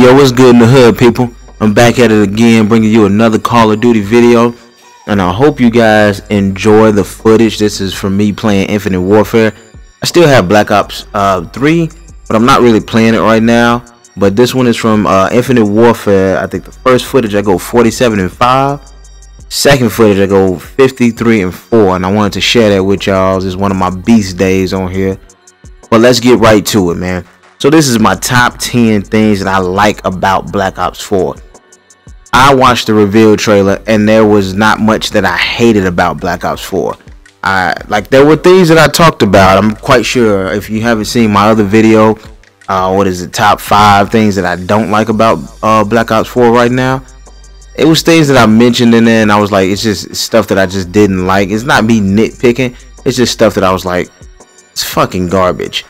Yo, what's good in the hood, people? I'm back at it again, bringing you another Call of Duty video, and I hope you guys enjoy the footage. This is from me playing Infinite Warfare. I still have Black Ops 3, but I'm not really playing it right now. But this one is from Infinite Warfare. I think the first footage I go 47 and 5. Second footage I go 53 and 4, and I wanted to share that with y'all. This is one of my beast days on here. But let's get right to it, man. So this is my top 10 things that I like about Black Ops 4. I watched the reveal trailer and there was not much that I hated about Black Ops 4. There were things that I talked about. I'm quite sure if you haven't seen my other video, what is it, top 5 things that I don't like about Black Ops 4 right now. It was things that I mentioned in there and I was like, it's just stuff that I just didn't like. It's not me nitpicking. It's just stuff that I was like, it's fucking garbage.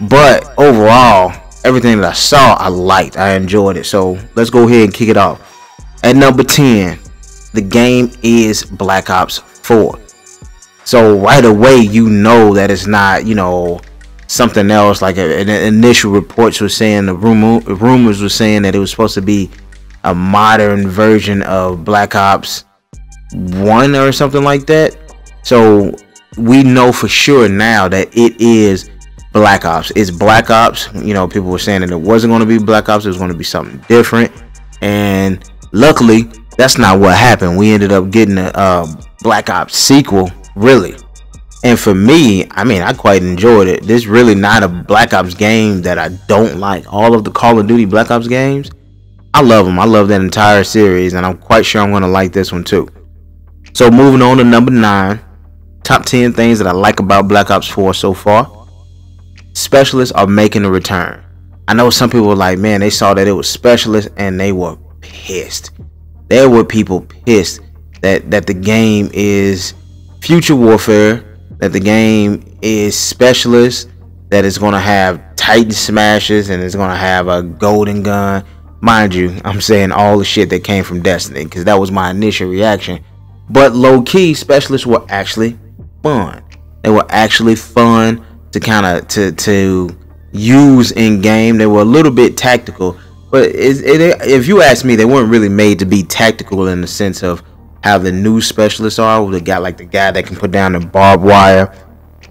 But overall, everything that I saw, I liked. I enjoyed it. So let's go ahead and kick it off. At number 10, the game is Black Ops 4. So right away, you know that it's not, something else. Like initial reports were saying, the rumors were saying that it was supposed to be a modern version of Black Ops 1 or something like that. So we know for sure now that it is Black Ops. It's Black Ops. People were saying that it wasn't going to be Black Ops. It was going to be something different. And luckily, that's not what happened. We ended up getting a Black Ops sequel, really. And for me, I quite enjoyed it. This is really not a Black Ops game that I don't like. All of the Call of Duty Black Ops games, I love them. I love that entire series. And I'm quite sure I'm going to like this one too. So moving on to number 9. Top 10 things that I like about Black Ops 4 so far. Specialists are making a return. I know some people were like, man, they saw that it was specialists and they were pissed. There were people pissed that the game is future warfare, that the game is specialist, that it's going to have Titan smashes and it's going to have a golden gun. Mind you, I'm saying all the shit that came from Destiny because that was my initial reaction. But low-key, specialists were actually fun. They were actually fun to kind of to use in game. They were a little bit tactical, but if you ask me, they weren't really made to be tactical in the sense of how the new specialists are. They got like the guy that can put down the barbed wire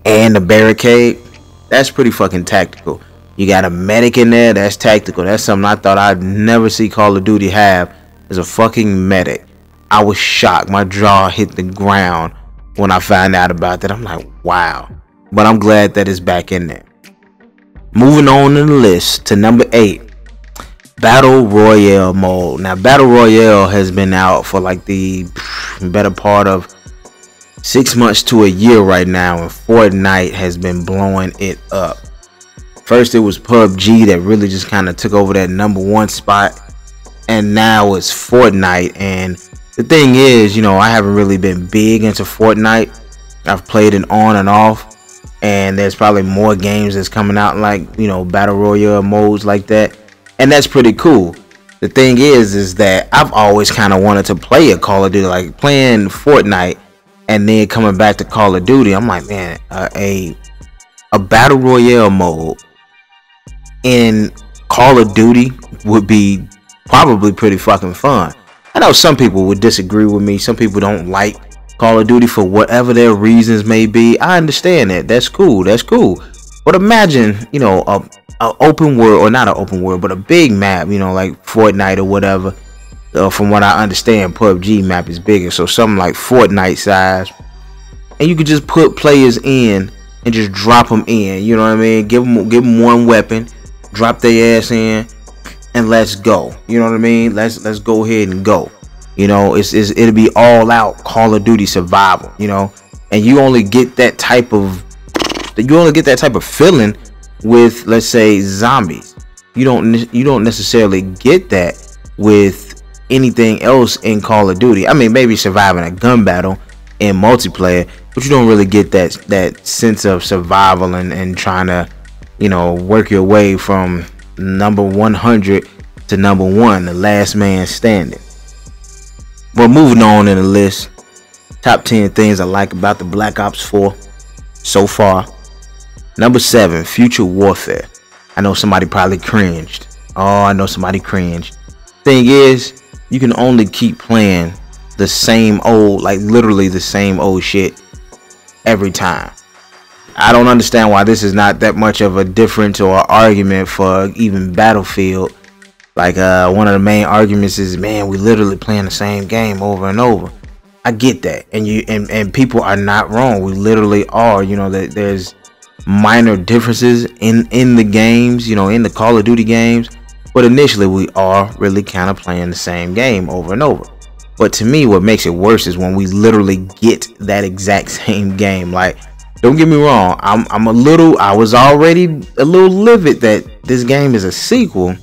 and the barricade. That's pretty fucking tactical. You got a medic in there. That's tactical. That's something I thought I'd never see Call of Duty have, as a fucking medic. I was shocked. My jaw hit the ground when I found out about that. I'm like, wow. But I'm glad that it's back in there. Moving on in the list to number 8, Battle Royale mode. Now, Battle Royale has been out for like the better part of 6 months to a year right now, and Fortnite has been blowing it up. First, it was PUBG that really just kind of took over that number 1 spot, and now it's Fortnite. And the thing is, I haven't really been big into Fortnite. I've played it on and off. And there's probably more games that's coming out like, Battle Royale modes like that. And that's pretty cool. The thing is that I've always kind of wanted to play a Call of Duty, like playing Fortnite and then coming back to Call of Duty. I'm like, man, a Battle Royale mode in Call of Duty would be probably pretty fucking fun. I know some people would disagree with me. Some people don't like Call of Duty for whatever their reasons may be. I understand that. That's cool. But imagine, a open world, or not an open world, but a big map, like Fortnite or whatever. From what I understand, PUBG map is bigger, so something like Fortnite size, and you could just put players in and just drop them in. You know what I mean? Give them one weapon, drop their ass in, and let's go. You know what I mean? Let's go ahead and go. It'll be all out Call of Duty survival, and you only get that type of feeling with, let's say, zombies. You don't necessarily get that with anything else in Call of Duty. Maybe surviving a gun battle in multiplayer, but you don't really get that sense of survival and trying to, work your way from number 100 to number 1, the last man standing. But moving on in the list, top 10 things I like about the Black Ops 4 so far. Number 7, Future Warfare. I know somebody probably cringed. Oh, I know somebody cringe. Thing is, you can only keep playing the same old, like literally the same old shit every time. I don't understand why this is not that much of a difference or argument for even Battlefield. Like one of the main arguments is, man, we literally playing the same game over and over. I get that, and people are not wrong. We literally are. You know, that there's minor differences in the games, you know, in the Call of Duty games, but initially we are really kind of playing the same game over and over. But to me, what makes it worse is when we literally get that exact same game. Like, don't get me wrong, I was already a little livid that this game is a sequel,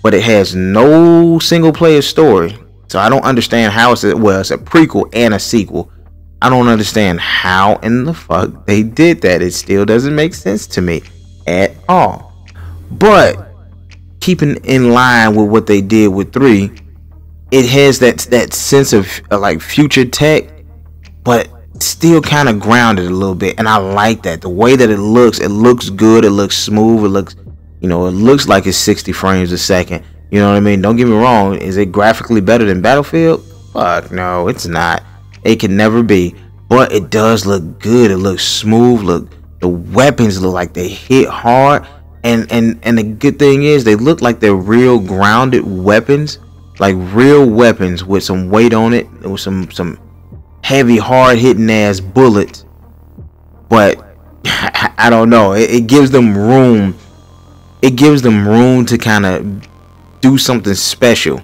but it has no single player story. So I don't understand how it's a prequel and a sequel. I don't understand how in the fuck they did that. It still doesn't make sense to me at all. But keeping in line with what they did with 3, it has that sense of like future tech, but still kind of grounded a little bit, and I like that. The way that it looks good, it looks smooth, it looks, you know, it looks like it's 60 frames a second. You know what I mean? Don't get me wrong, is it graphically better than Battlefield? Fuck no, it's not. It can never be, but it does look good. It looks smooth. Look, the weapons look like they hit hard, and the good thing is they look like they're real grounded weapons, like real weapons with some weight on it, with some heavy, hard hitting ass bullets. But I don't know, it gives them room. It gives them room to kind of do something special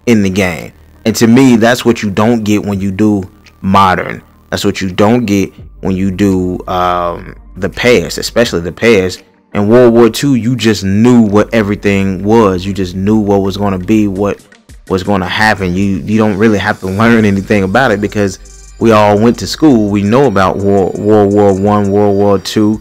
in the game, and to me, that's what you don't get when you do modern. That's what you don't get when you do the past, especially the past. In World War II, you just knew what everything was. You just knew what was going to be, what was going to happen. You don't really have to learn anything about it because we all went to school. We know about World War I, World War II,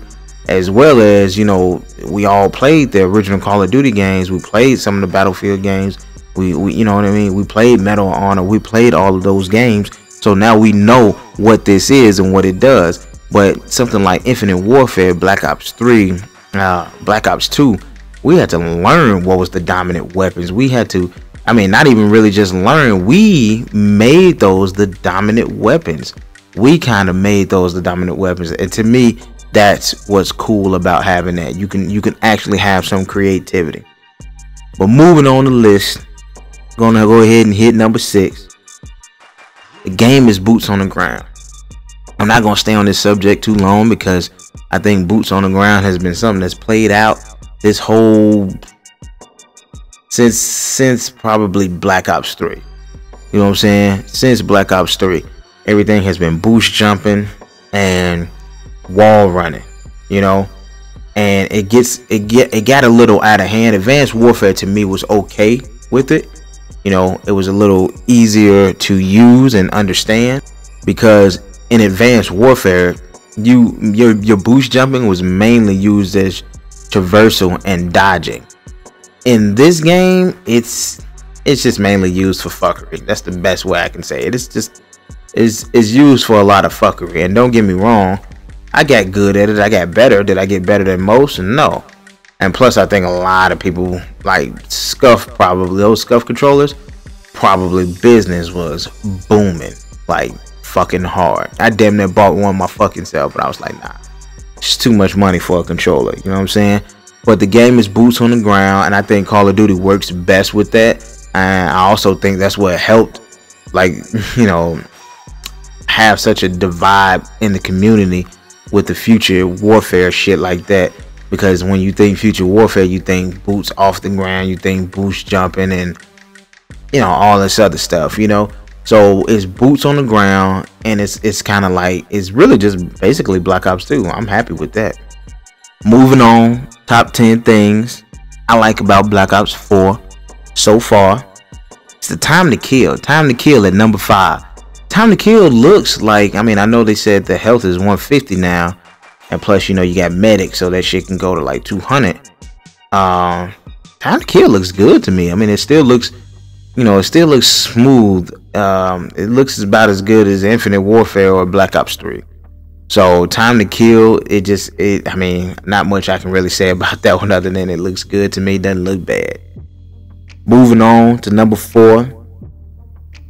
as well as, you know, we all played the original Call of Duty games. We played some of the Battlefield games. We you know what I mean? We played Medal of Honor. We played all of those games. So now we know what this is and what it does. But something like Infinite Warfare, Black Ops 3, Black Ops 2, we had to learn what was the dominant weapons. We had to, I mean, not even really just learn. We made those the dominant weapons. We kind of made those the dominant weapons. And to me, that's what's cool about having that. You can actually have some creativity. But moving on the list, gonna go ahead and hit number 6. The game is boots on the ground. I'm not gonna stay on this subject too long because I think boots on the ground has been something that's played out this whole since probably Black Ops 3. You know what I'm saying? Since Black Ops 3, everything has been boost jumping and wall running, you know, and it got a little out of hand. Advanced Warfare to me was okay with it. You know, it was a little easier to use and understand because in Advanced Warfare, your boost jumping was mainly used as traversal and dodging. In this game, it's just mainly used for fuckery. That's the best way I can say it. It's used for a lot of fuckery. And don't get me wrong, I got good at it. I got better. Did I get better than most? No. And plus, I think a lot of people like Scuff, probably those Scuff controllers, probably business was booming like fucking hard. I damn near bought one my fucking self, but I was like, nah, it's too much money for a controller. You know what I'm saying? But the game is boots on the ground, and I think Call of Duty works best with that. And I also think that's what helped, like, you know, have such a divide in the community with the future warfare shit like that. Because when you think future warfare, you think boots off the ground, you think boost jumping, and, you know, all this other stuff, you know. So it's boots on the ground, and it's kind of like, it's really just basically Black Ops 2. I'm happy with that. Moving on, top 10 things I like about Black Ops 4 so far. It's the time to kill. Time to kill at number 5. Time to kill looks like, I mean, I know they said the health is 150 now, and plus, you know, you got medic, so that shit can go to like 200. Time to kill looks good to me. I mean, it still looks, you know, it still looks smooth. It looks about as good as Infinite Warfare or Black Ops 3. So time to kill, I mean, not much I can really say about that one other than it looks good to me. It doesn't look bad. Moving on to number 4.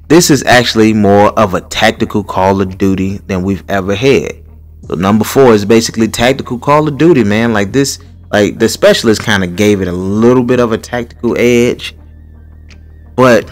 This is actually more of a tactical Call of Duty than we've ever had. So number 4 is basically tactical Call of Duty, man. Like this, like the specialist kind of gave it a little bit of a tactical edge, but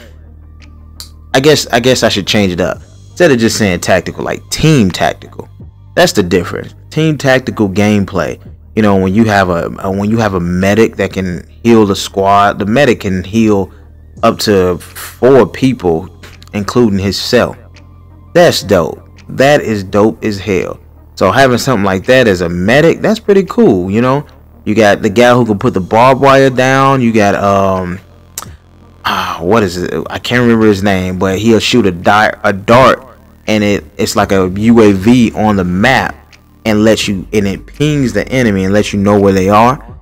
I guess I should change it up. Instead of just saying tactical, like team tactical. That's the difference. Team tactical gameplay. You know, when you have a medic that can heal the squad, the medic can heal up to 4 people, including himself. That's dope. That is dope as hell. So having something like that as a medic, that's pretty cool. You know, you got the guy who can put the barbed wire down. You got what is it? I can't remember his name, but he'll shoot a dart, and it's like a UAV on the map, and it pings the enemy and lets you know where they are.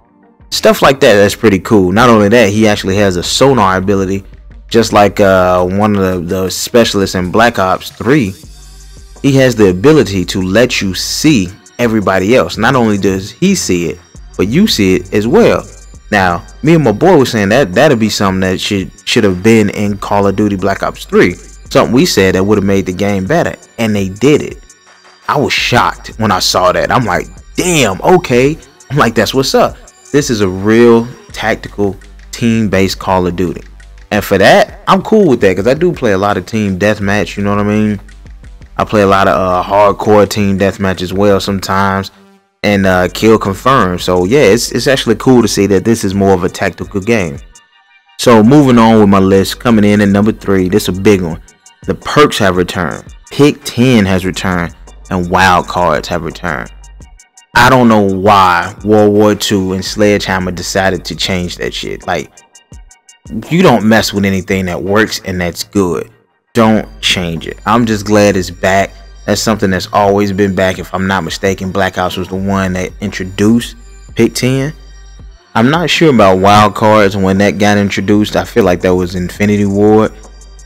Stuff like that. That's pretty cool. Not only that, he actually has a sonar ability, just like one of the specialists in Black Ops 3. He has the ability to let you see everybody else. Not only does he see it, but you see it as well. Now, me and my boy were saying that'd be something that should have been in Call of Duty Black Ops 3. Something we said that would have made the game better, and they did it. I was shocked when I saw that. I'm like, damn, okay. I'm like, that's what's up. This is a real tactical team-based Call of Duty. And for that, I'm cool with that, because I do play a lot of team deathmatch, you know what I mean? I play a lot of hardcore team deathmatch as well sometimes, and kill confirmed. So yeah, it's actually cool to see that this is more of a tactical game. So moving on with my list, coming in at number 3, this is a big one. The perks have returned, Pick 10 has returned, and wild cards have returned. I don't know why World War II and Sledgehammer decided to change that shit. Like, you don't mess with anything that works and that's good. Don't change it. I'm just glad it's back. That's something that's always been back. If I'm not mistaken, Black Ops was the one that introduced Pick 10. I'm not sure about wild cards when that got introduced. I feel like that was Infinity Ward,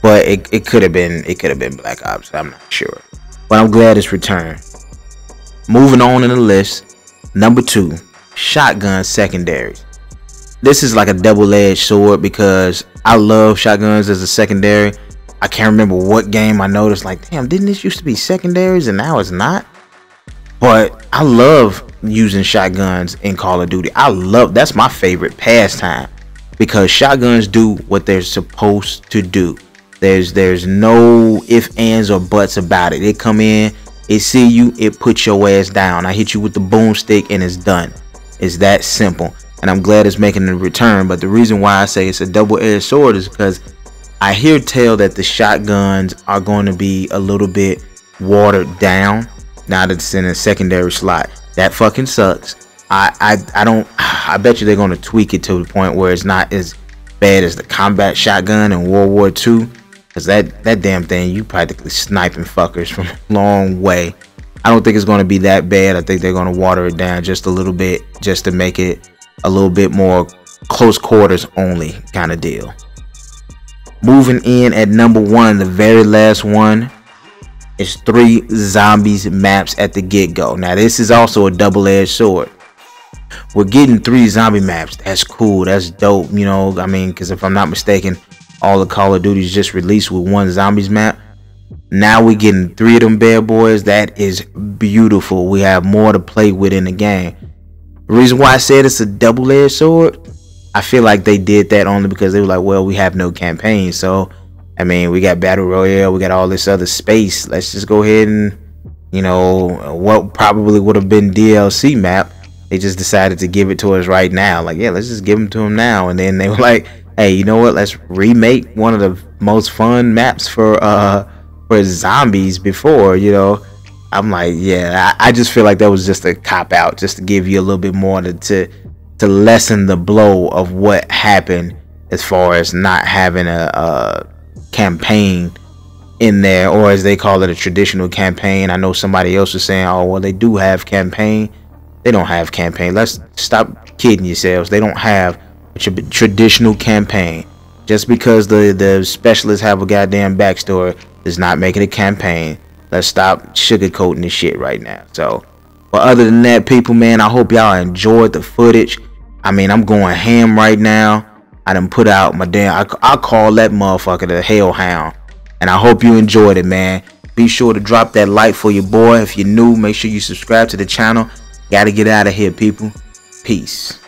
but it could have been Black Ops. I'm not sure, but I'm glad it's returned. Moving on in the list, number 2, shotgun secondaries. This is like a double-edged sword because I love shotguns as a secondary. I can't remember what game I noticed, like, damn, didn't this used to be secondaries and now it's not? But I love using shotguns in Call of Duty. That's my favorite pastime, because shotguns do what they're supposed to do. There's no ifs, ands, or buts about it. It come in, it see you, it puts your ass down. I hit you with the boomstick and it's done. It's that simple. And I'm glad it's making a return. But the reason why I say it's a double-edged sword is because I hear tell that the shotguns are going to be a little bit watered down now that it's in a secondary slot. That fucking sucks. I bet you they're going to tweak it to the point where it's not as bad as the combat shotgun in World War II, because that damn thing, you practically sniping fuckers from a long way. I don't think it's going to be that bad. I think they're going to water it down just a little bit, just to make it a little bit more close quarters only kind of deal. Moving in at number 1, the very last one, is 3 zombies maps at the get-go. Now this is also a double-edged sword. We're getting 3 zombie maps. That's cool. That's dope. You know, I mean, because if I'm not mistaken, all the Call of Duty's just released with 1 zombies map. Now we're getting 3 of them bad boys. That is beautiful. We have more to play with in the game. The reason why I said it's a double-edged sword, I feel like they did that only because they were like, well, we have no campaign. So, I mean, we got Battle Royale, we got all this other space. Let's just go ahead and, you know, what probably would have been DLC map, they just decided to give it to us right now. Like, yeah, let's just give them to them now. And then they were like, hey, you know what? Let's remake one of the most fun maps for zombies before, you know. I'm like, yeah, I just feel like that was just a cop out, just to give you a little bit more to lessen the blow of what happened as far as not having a campaign in there, or as they call it, a traditional campaign. I know somebody else was saying, oh, well, they do have campaign. They don't have campaign. Let's stop kidding yourselves. They don't have a traditional campaign. Just because the specialists have a goddamn backstory does not make it a campaign. Let's stop sugarcoating this shit right now. So, but other than that, people, man, I hope y'all enjoyed the footage. I mean, I'm going ham right now. I done put out my damn, I call that motherfucker the hellhound. And I hope you enjoyed it, man. Be sure to drop that like for your boy. If you're new, make sure you subscribe to the channel. Gotta get out of here, people. Peace.